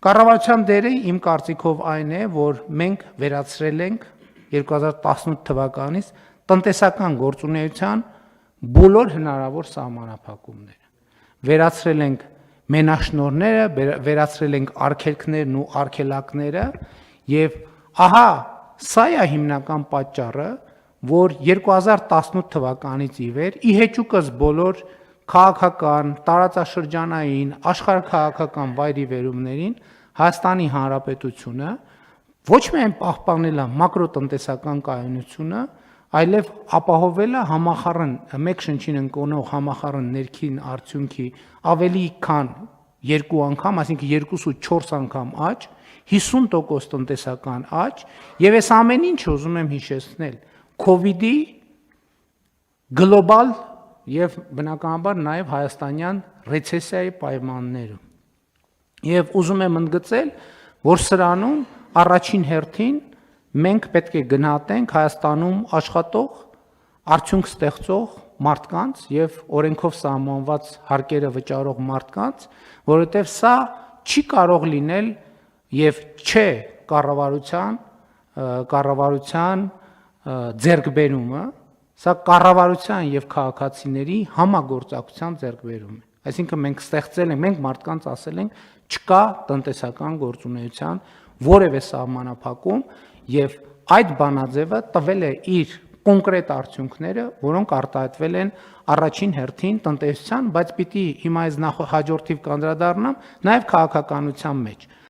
Կառավարության դերը իմ կարծիքով այն է, որ մենք վերացրել ենք 2018 թվականից տնտեսական գործունեության բոլոր հնարավոր սահմանափակումները։ Վերացրել ենք մենաշնորհները, վերացրել ենք արգելքներն ու արգելակները եւ ահա սա է հիմնական պատճառը, որ 2018 թվականից ի վեր ի հեճուկս բոլոր քաղաքական, տարածաշրջանային, աշխարհաքաղաքական վայրիվերումներին Հայաստանի Հանրապետությունը ոչ միայն պահպանել է մակրոտնտեսական կայունությունը, այլև ապահովել է համախառն մեկ շնչին ընկնող համախառն ներքին արդյունքի ավելի քան 2 անգամ, այսինքն 2.4 անգամ աճ, 50% տնտեսական աճ, եւ այս ամեն ինչը ուզում եմ հիշեցնել COVID-ի գլոբալ եւ բնականաբար նաեւ հայաստանյան ռեցեսիայի պայմաններում։ Եվ ուզում եմ ընդգծել, որ սրանում առաջին հերթին մենք պետք է գնահատենք Հայաստանում աշխատող, արդյունք ստեղծող մարդկանց եւ օրենքով սահմանված հարկերը վճարող մարդկանց, որովհետեւ սա չի կարող լինել եւ չէ կառավարության ձեռքբերումը, սա կառավարության եւ քաղաքացիների համագործակցության ձեռքբերում է։ Այսինքն մենք ստեղծել ենք, մենք մարդկանց ասել ենք, չկա տնտեսական գործունեության որևէ սահմանափակում եւ այդ բանաձևը տվել է իր կոնկրետ արդյունքները, որոնք արտահայտվել են առաջին հերթին տնտեսության, բայց պիտի հիմա այս հաջորդիվ կանդրադառնամ նաեւ քաղաքականության մեջ։